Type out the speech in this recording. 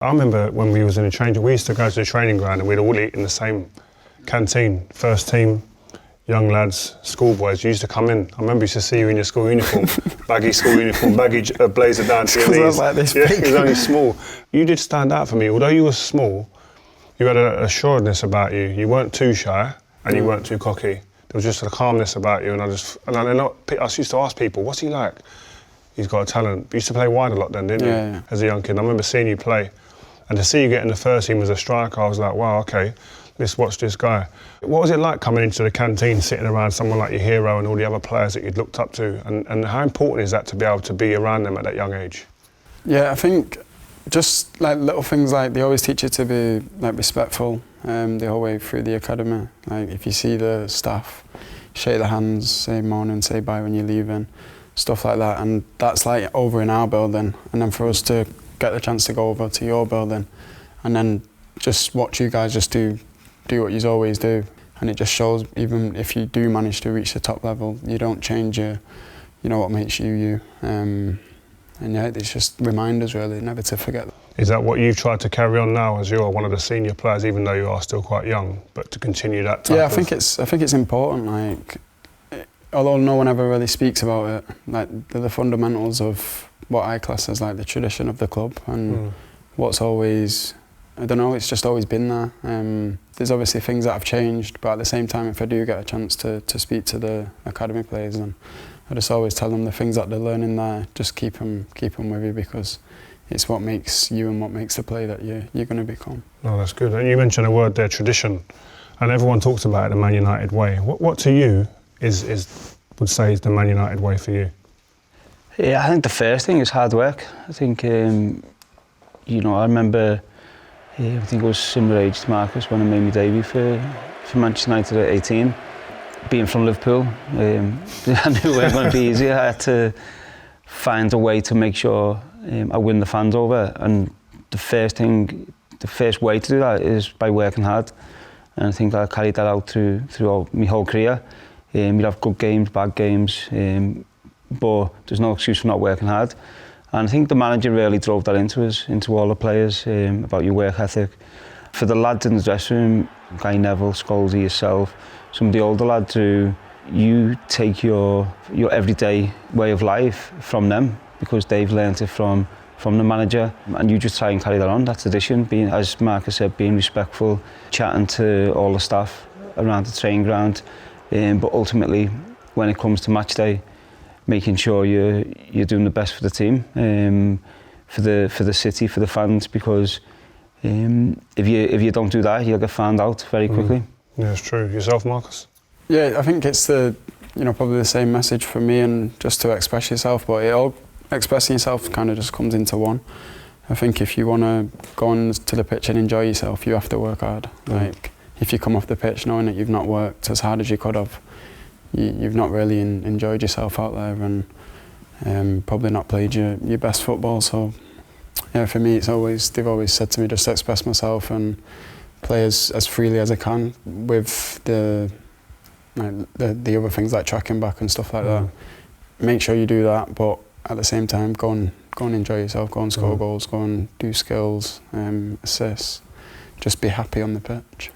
I remember when we was in the training, we used to go to the training ground and we'd all eat in the same canteen. First team, young lads, schoolboys, you used to come in. I remember used to see you in your school uniform, baggy school uniform, baggy blazer down to your knees. I was like this yeah, big. he was only small. You did stand out for me. Although you were small, you had an assuredness about you. You weren't too shy and you weren't too cocky. There was just a calmness about you, and I used to ask people, what's he like? He's got a talent. You used to play wide a lot then, didn't you? Yeah. As a young kid. I remember seeing you play, and to see you get in the first team as a striker, I was like, wow, okay, let's watch this guy. What was it like coming into the canteen, sitting around someone like your hero and all the other players that you'd looked up to, and how important is that to be able to be around them at that young age? Yeah, I think just like little things, like they always teach you to be like respectful the whole way through the academy. Like if you see the staff, shake their hands, say morning, say bye when you're leaving, stuff like that. And that's like over in our building, and then for us to get the chance to go over to your building and then just watch you guys just do what you always do, and it just shows even if you do manage to reach the top level, you don't change you know what makes you. And yeah, it's just reminders really, never to forget that. Is that what you've tried to carry on now as you're one of the senior players, even though you are still quite young, but to continue that type I think it's important, like, although no one ever really speaks about it, like they're the fundamentals of what I class as like the tradition of the club, and what's always, I don't know, it's just always been there. There's obviously things that have changed, but at the same time, if I do get a chance to speak to the academy players, then I just always tell them the things that they're learning there, just keep them with you, because it's what makes you and what makes the player that you're going to become. Oh, that's good. And you mentioned a word there, tradition, and everyone talks about it the Man United way. What to you would say is the Man United way for you? Yeah, I think the first thing is hard work. I think, I remember, I think it was similar age to Marcus when I made my debut for Manchester United at 18. Being from Liverpool, I knew it wasn't going to be easy. I had to find a way to make sure I win the fans over, and the first way to do that is by working hard. And I think I carried that out throughout my whole career. You'd have good games, bad games, but there's no excuse for not working hard. And I think the manager really drove that into us, into all the players, about your work ethic. For the lads in the dressing room, Guy Neville, Scholes, yourself, some of the older lads, you take your everyday way of life from them, because they've learnt it from the manager, and you just try and carry that on, that tradition, being, as Marcus said, being respectful, chatting to all the staff around the training ground, but ultimately, when it comes to match day, making sure you're doing the best for the team, for the city, for the fans, because if you don't do that, you'll get found out very quickly. Yeah, it's true. Yourself, Marcus? Yeah, I think it's probably the same message for me, and just to express yourself, but expressing yourself kind of just comes into one. I think if you want to go on to the pitch and enjoy yourself, you have to work hard. Like, if you come off the pitch knowing that you've not worked as hard as you could have, you've not really enjoyed yourself out there, and probably not played your best football. So yeah, for me, they've always said to me just to express myself and play as freely as I can, with the other things like tracking back and stuff like that. Make sure you do that, but at the same time, go and enjoy yourself, go and score goals, go and do skills, assists. Just be happy on the pitch.